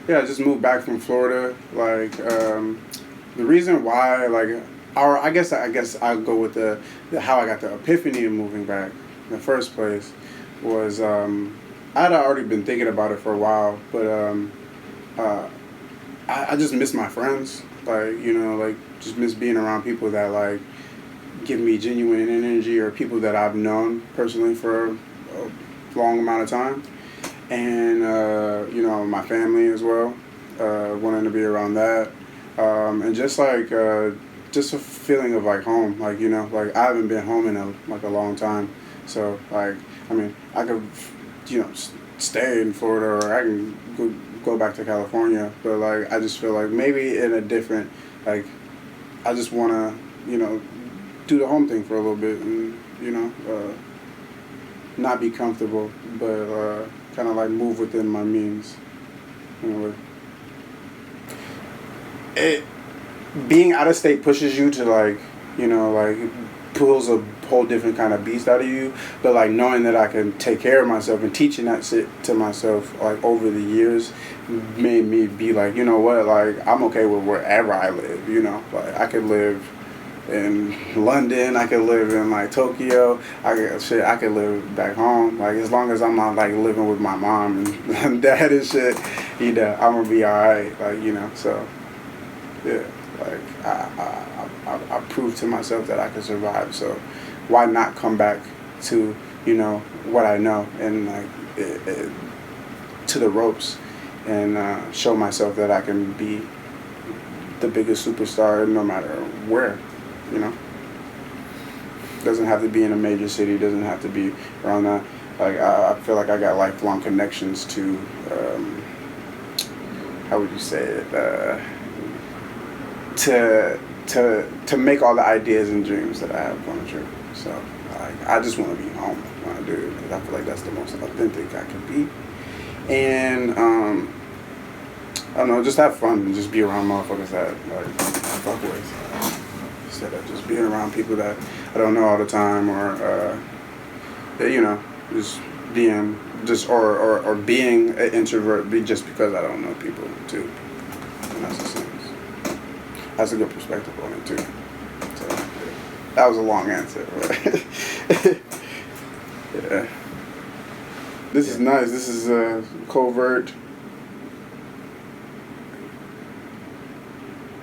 Yeah, I just moved back from Florida. Like, the reason why, like, or I guess I'll go with the how I got the epiphany of moving back in the first place was I had already been thinking about it for a while, but uh, I just miss my friends. Like, like just miss being around people that like give me genuine energy or people that I've known personally for a long amount of time, and my family as well. Wanting to be around that, and just like just a feeling of like home. Like like I haven't been home in a long time. So like I mean I could stay in Florida or I can go back to California, but like I just feel like maybe in a different like I just want to do the home thing for a little bit and not be comfortable, but kind of like move within my means. Anyway, it being out of state pushes you to like like pulls a whole different kind of beast out of you. But like knowing that I can take care of myself and teaching that shit to myself like over the years made me be like what, like I'm okay with wherever I live. Like I could live in London, I could live in like Tokyo, I could live back home. Like as long as I'm not like living with my mom and dad and shit, I'm gonna be alright. Like so yeah, like I proved to myself that I could survive. So why not come back to what I know and like to the ropes and show myself that I can be the biggest superstar no matter where. You know, doesn't have to be in a major city. Doesn't have to be around that. Like I feel like I got lifelong connections to how would you say it? To make all the ideas and dreams that I have come true. So like I just want to be home when I do it. 'Cause I feel like that's the most authentic I can be. And I don't know, just have fun and just be around motherfuckers that like fuck with. Instead of just being around people that I don't know all the time, or just being or being an introvert just because I don't know people too. And that's the same. That's a good perspective on it too. So that was a long answer, right? Yeah. This is nice. This is Covert,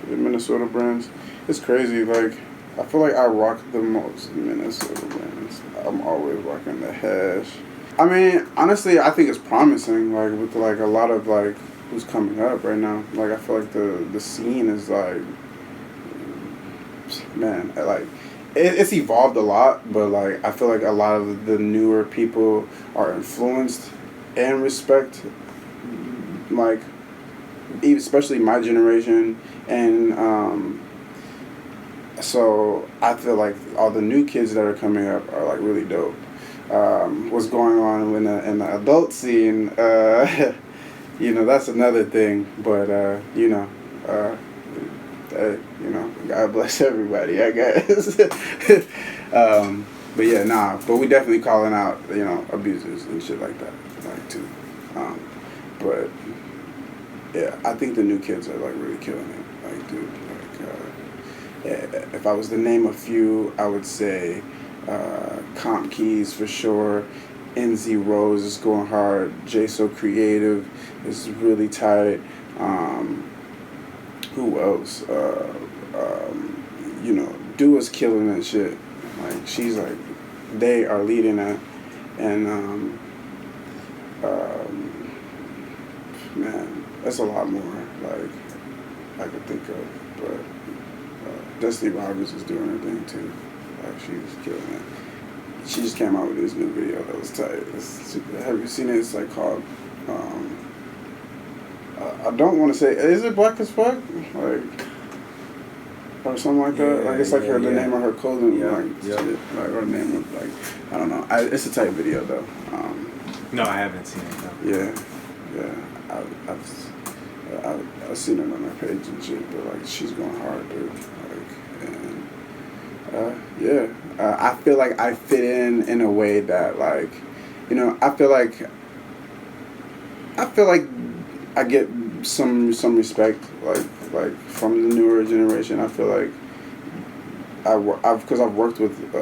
the Minnesota brands. It's crazy. Like I feel like I rock the most Minnesota brands. I'm always rocking the Hash. I mean, honestly, I think it's promising. Like with like a lot of like who's coming up right now. Like I feel like the scene is like, man, like it's evolved a lot, but like I feel like a lot of the newer people are influenced and respect like especially my generation, and so I feel like all the new kids that are coming up are like really dope. What's going on in the adult scene, that's another thing. But uh, God bless everybody, I guess. But yeah, nah. But we definitely calling out, abusers and shit like that, like too. But yeah, I think the new kids are like really killing it. Like, dude, if I was to name a few, I would say Comp Keys for sure. NZ Rose is going hard. J So Creative is really tight. Who else? Dua's killing that shit. Like she's like, they are leading that, and man, that's a lot more like I could think of. But Destiny Roberts is doing her thing too. Like she's killing it. She just came out with this new video that was tight. Have you seen it? It's like called. I don't want to say. Is it Black as Fuck? Like. Or something like that. Like it's like the name of her clothing, shit, like or name of like I don't know. It's a tight video though. No, I haven't seen it though. Yeah. I've seen it on her page and shit, but like she's going hard, dude. I feel like I fit in a way that like, I feel like I get some respect, like from the newer generation. I feel like because I've worked with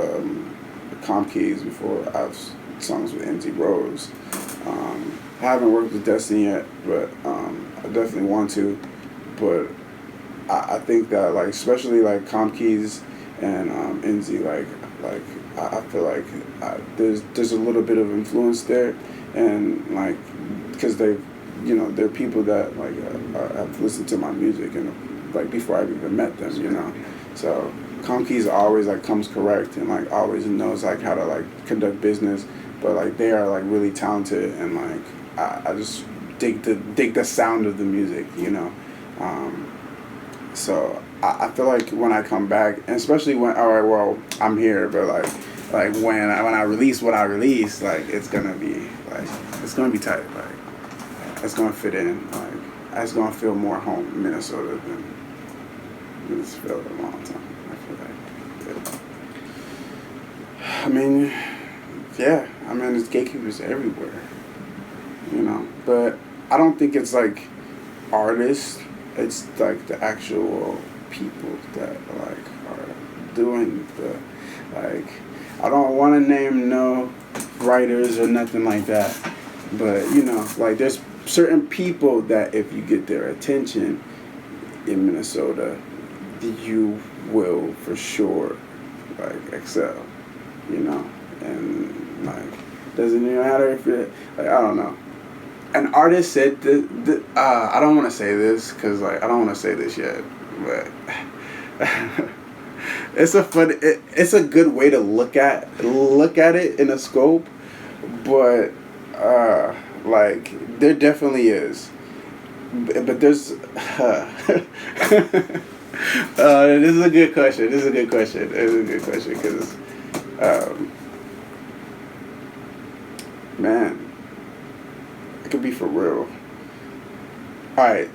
Comp Keys before. I've songs with NT Rose. I haven't worked with Destiny yet, but I definitely want to. But I think that like especially like Comp Keys and NZ like I feel like there's a little bit of influence there, and like because they're people that like have listened to my music and like before I've even met them, so Comp Keys always like comes correct and like always knows like how to like conduct business, but like they are like really talented and like I just dig the sound of the music, so I feel like when I come back, and especially when I'm here, but like when I release what I release, like it's gonna be tight, like it's gonna fit in, like it's gonna feel more home in Minnesota than it's felt a long time. I feel like, I mean, there's gatekeepers everywhere, but I don't think it's like artists. It's like the actual people that like are doing the like. I don't want to name no writers or nothing like that, but like there's certain people that if you get their attention in Minnesota, you will for sure like excel, and like doesn't even matter if it like I don't know. An artist said I don't want to say this because like I don't want to say this yet, but it's a good way to look at it in a scope, but like there definitely is, but there's this is a good question because man, it could be for real. Alright.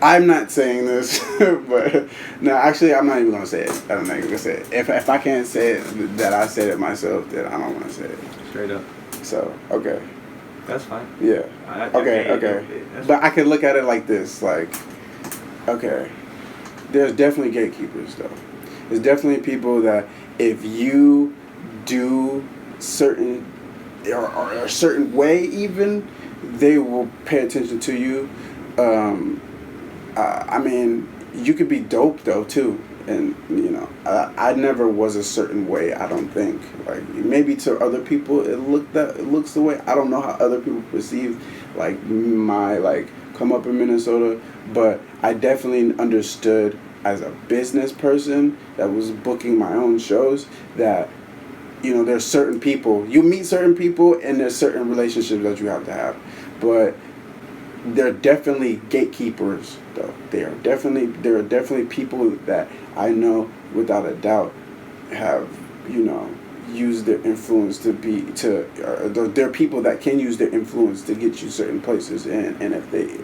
I'm not saying this, but no, actually, I'm not even gonna say it. I'm not even gonna say it. If I can't say it, that I said it myself, then I don't want to say it. Straight up. So okay. That's fine. Yeah. Okay. But I can look at it like this, like, okay, there's definitely gatekeepers though. There's definitely people that if you do certain or a certain way, even they will pay attention to you. I mean, you could be dope though too, and I never was a certain way. I don't think like maybe to other people it looks the way. I don't know how other people perceive like my like come up in Minnesota, but I definitely understood as a business person that was booking my own shows that there's certain people you meet certain people and there's certain relationships that you have to have, but they're definitely gatekeepers though. There are definitely people that I know without a doubt have used their influence they're people that can use their influence to get you certain places, and if they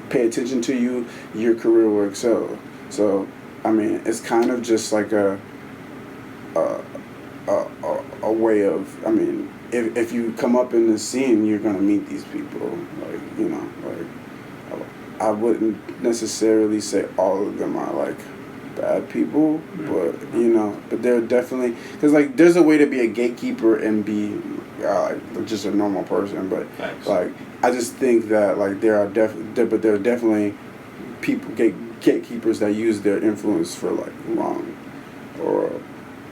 pay attention to you, your career will excel. So I mean it's kind of just like a way of, I mean, if you come up in the scene, you're gonna meet these people. Like I wouldn't necessarily say all of them are like bad people, but but they're definitely, because like there's a way to be a gatekeeper and be just a normal person, but Thanks. Like I just think that like there are definitely people gatekeepers that use their influence for like wrong,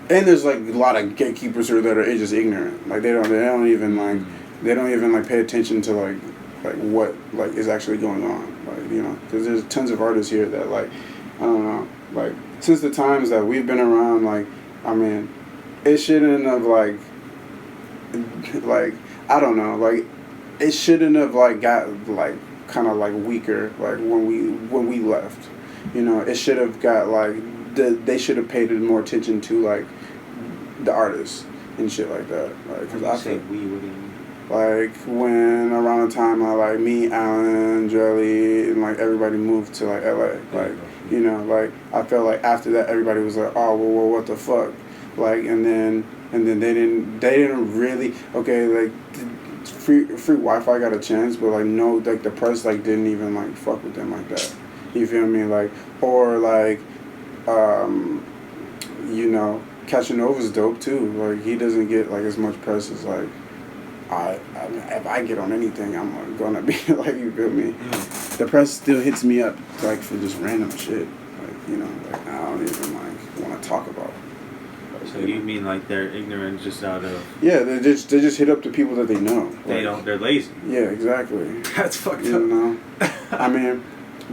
and there's like a lot of gatekeepers that are just ignorant. Like they don't even like pay attention to like what like is actually going on. Like because there's tons of artists here that like I don't know, like since the times that we've been around, like I mean, it shouldn't have like I don't know, like it shouldn't have like got like kind of like weaker like when we left. It should have got like they should have paid more attention to like the artists and shit like that. Like, cause I think what do you mean? Like when around the time like me, Alan, Jelly, and like everybody moved to like LA. Like like I felt like after that everybody was like, oh well what the fuck, like and then they didn't really like free Wi-Fi got a chance, but like no, like the press like didn't even like fuck with them like that. You feel me? Like or like, you know, Cashanova's dope too. Like he doesn't get like as much press as like I mean, if I get on anything, I'm gonna be like, you feel me? Mm. The press still hits me up like for just random shit. Like, you know, like I don't even like want to talk about. So you mean like they're ignorant just out of? Yeah, they just hit up the people that they know. They don't. They're lazy. Yeah, exactly. That's fucked up. You know, I mean,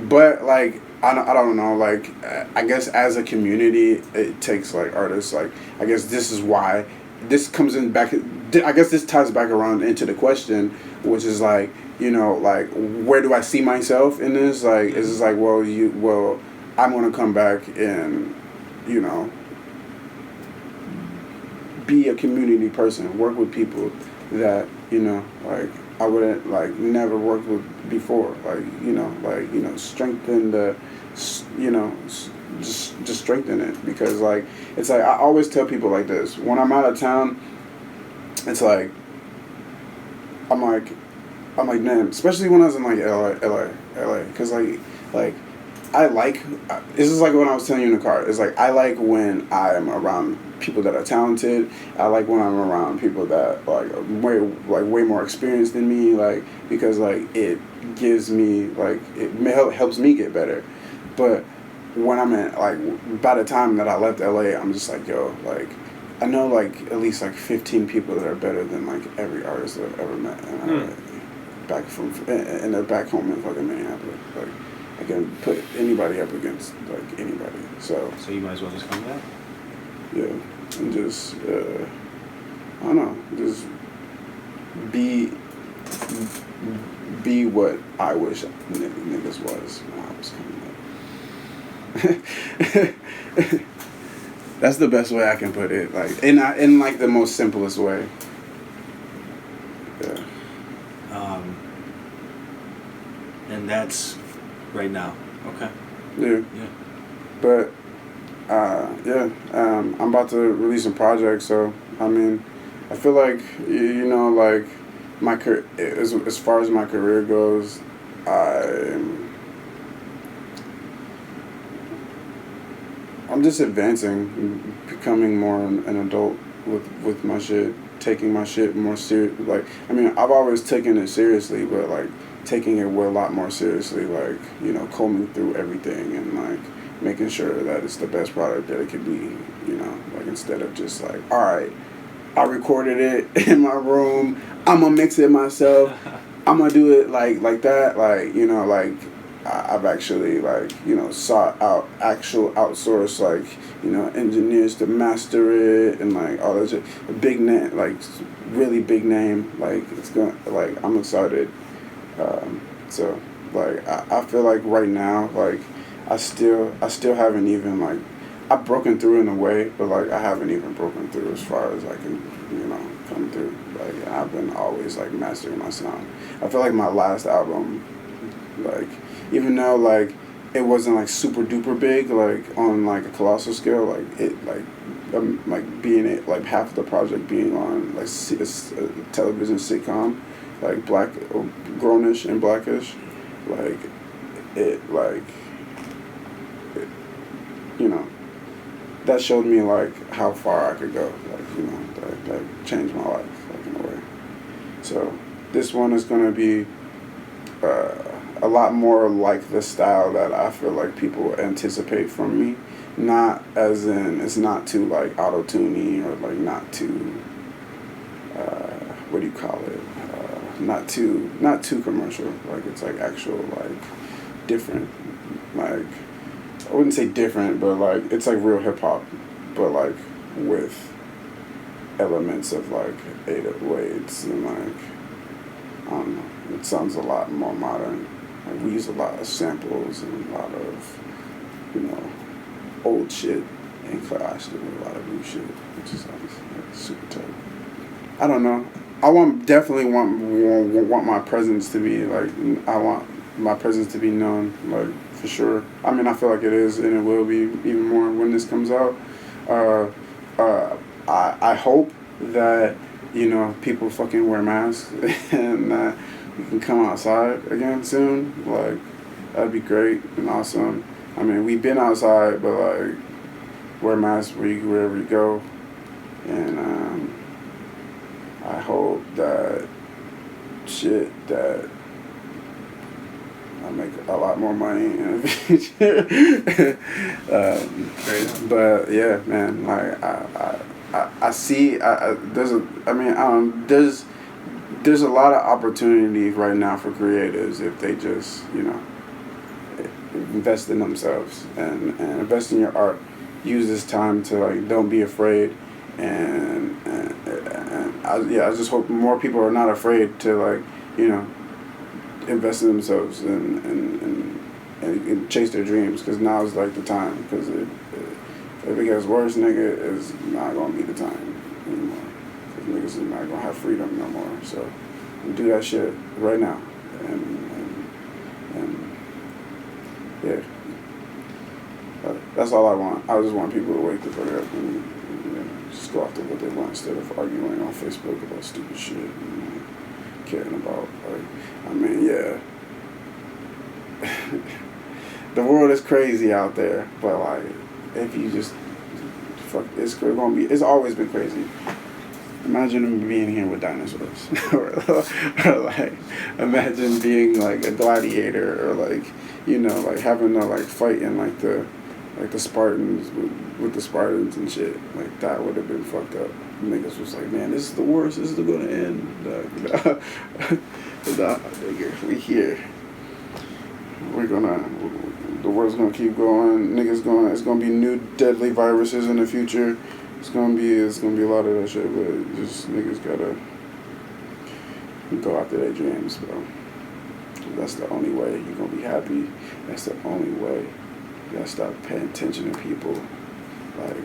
but like I don't know. Like I guess as a community, it takes like artists. Like I guess this is why this comes in back. I guess this ties back around into the question, which is like, you know, like where do I see myself in this? Like is this like well I'm gonna come back and, you know, be a community person, work with people that, you know, like I wouldn't like never worked with before, like, you know, strengthen the, you know, just strengthen it, because like it's like I always tell people like this when I'm out of town. It's like I'm like damn, especially when I was in like LA, because like I like, this is like what I was telling you in the car. It's like I like when I'm around people that are talented. I like when I'm around people that like are way more experienced than me. Like because like it gives me like it helps me get better. But when I'm in like by the time that I left LA, I'm just like yo, like I know like at least like 15 people that are better than like every artist that I've ever met. And and they're back home in fucking Minneapolis. Like I can put anybody up against like anybody. So you might as well just come back. Yeah, and just I don't know, just be what I wish niggas was when I was coming up. That's the best way I can put it. Like in like the most simplest way. Yeah. And that's right now. Okay. Yeah. Yeah. But I'm about to release a project, so I mean, I feel like you know, like my as far as my career goes, I'm just advancing, becoming more an adult with my shit, taking my shit more serious. Like I mean, I've always taken it seriously, but like taking it a lot more seriously. Like you know, combing through everything and like making sure that it's the best product that it could be. You know, like instead of just like, all right, I recorded it in my room, I'm gonna mix it myself, I'm gonna do it like that. Like you know, like I've actually like you know sought out actual outsource like you know engineers to master it and like all that shit. A big name, like really big name. Like it's gonna like I'm excited. So like I feel like right now like I still haven't even like I've broken through in a way, but like I haven't even broken through as far as I can you know come through. Like I've been always like mastering my sound. I feel like my last album, like even though like it wasn't like super duper big like on like a colossal scale, like it like being it like half of the project being on like a television sitcom like black or grownish and blackish, like it like it, you know that showed me like how far I could go, like you know that changed my life like in a way. So this one is gonna be a lot more like the style that I feel like people anticipate from me. Not as in it's not too like auto-tuney or like not too what do you call it? Not too commercial. Like it's like actual like different. Like I wouldn't say different, but like it's like real hip hop, but like with elements of like 808s and like I don't know. It sounds a lot more modern. Like we use a lot of samples and a lot of you know old shit and clashed with a lot of new shit, which is like super tight. I don't know. I definitely want my presence to be like I want my presence to be known like for sure. I mean I feel like it is and it will be even more when this comes out. I hope that you know, people fucking wear masks and we can come outside again soon. Like, that'd be great and awesome. I mean, we've been outside, but like, wear masks wherever you go. And I hope that I make a lot more money in the future. But yeah, man, like I see. There's a lot of opportunity right now for creatives if they just, you know, invest in themselves and invest in your art. Use this time to, like, don't be afraid, and I just hope more people are not afraid to, like, you know, invest in themselves and chase their dreams, because now is like the time, because if it gets worse, nigga, it's not gonna be the time anymore, because niggas are not gonna have freedom no more. So do that shit right now, and yeah, that's all I want. I just want people to wake the fuck up and, you know, just go after what they want instead of arguing on Facebook about stupid shit and caring about, like, I mean, yeah. The world is crazy out there, but like, if you just fuck, it's always been crazy. Imagine being here with dinosaurs, or like, imagine being like a gladiator, or like, you know, like having to like fight in like the Spartans with the Spartans and shit. Like, that would have been fucked up. Niggas was like, man, this is the worst. This is gonna end. Nigga, we here. The world's gonna keep going. It's gonna be new deadly viruses in the future. It's gonna be a lot of that shit, but just niggas gotta go after their dreams, bro. That's the only way you're gonna be happy. That's the only way. You gotta stop paying attention to people. Like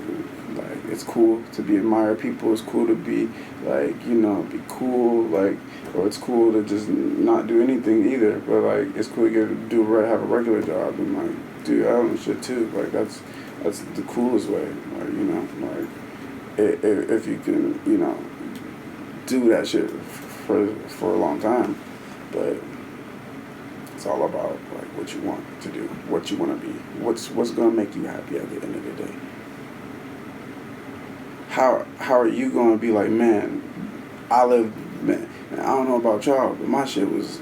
it's cool to be admire people. It's cool to be, like, you know, be cool, like, or it's cool to just not do anything either. But like, it's cool to have a regular job and like do your own shit too. Like, that's the coolest way. Like, you know, like if you can, you know, do that shit for a long time. But it's all about like what you want to do, what you want to be, what's gonna make you happy at the end of the day. How are you gonna be like, man, I don't know about y'all, but my shit was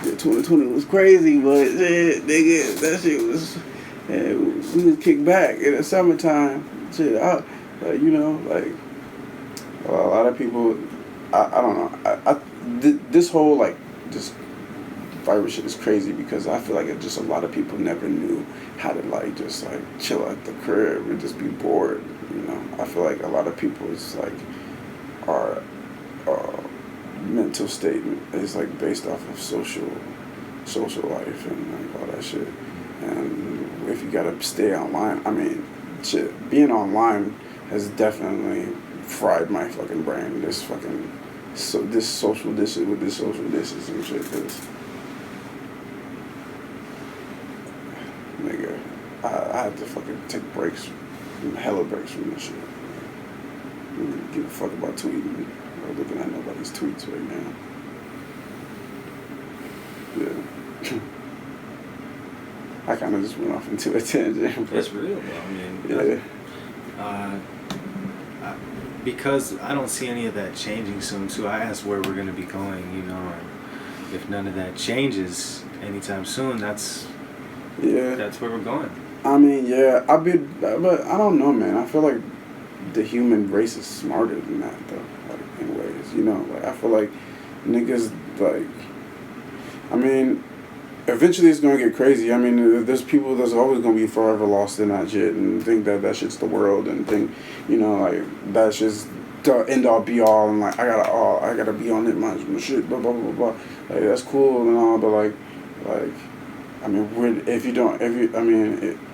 2020 was crazy, but shit, nigga, that shit was, we was kicked back in the summertime. Shit, you know, like, a lot of people, I don't know, this whole like this virus shit is crazy, because I feel like a lot of people never knew how to like just like chill at the crib and just be bored. You know, I feel like a lot of people's like our mental state is like based off of social life and like all that shit. And if you gotta stay online, I mean, shit, being online has definitely fried my fucking brain. This social distance and shit. Cause, nigga, I had to fucking take breaks. Hella breaks from this shit. I don't give a fuck about tweeting or looking at nobody's tweets right now. Yeah. I kind of just went off into a tangent. That's real, though. I mean, yeah. Because I don't see any of that changing soon, so I asked where we're going to be going, you know, and if none of that changes anytime soon, that's where we're going. I mean, yeah, but I don't know, man. I feel like the human race is smarter than that, though. Like, in ways, you know. Like, I feel like niggas, like, I mean, eventually it's gonna get crazy. I mean, there's people that's always gonna be forever lost in that shit and think that shit's the world and think, you know, like, that's just the end all be all, and like I gotta be on it, my shit, blah blah blah blah. Like, that's cool and all, but like. I mean,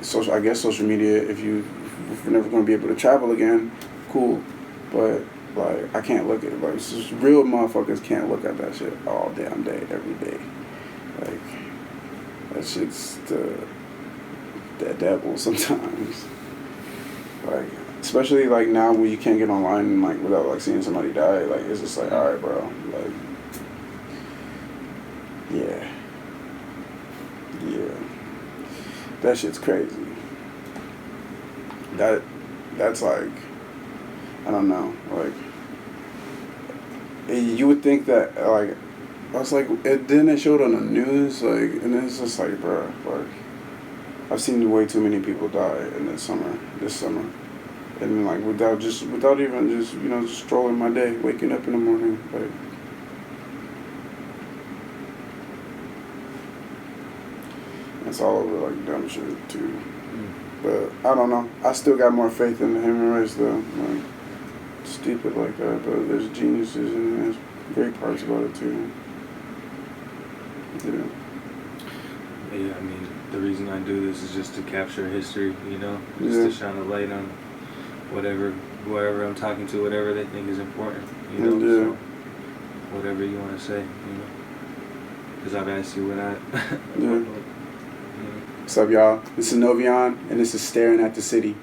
social media, if we're never going to be able to travel again, cool. But, like, I can't look at it. Like, it's just real motherfuckers can't look at that shit all damn day, every day. Like, that shit's the devil sometimes. Like, Especially like now when you can't get online and like without like seeing somebody die, like it's just like, all right, bro, like, yeah, that shit's crazy. That's like, I don't know, like, you would think that like, I was like, then they showed on the news, like, and it's just like, bro, like, I've seen way too many people die in this summer, and like without even just just strolling my day, waking up in the morning, like. It's all over like dumb shit too. But I don't know. I still got more faith in the human race though. Like, stupid like that, but there's geniuses and there's great parts about it too. Yeah. Yeah, I mean, the reason I do this is just to capture history, just to shine a light on whoever I'm talking to, whatever they think is important, so whatever you want to say, because I've asked you what I... What's up, y'all? This is Novyon, and this is Staring at the City.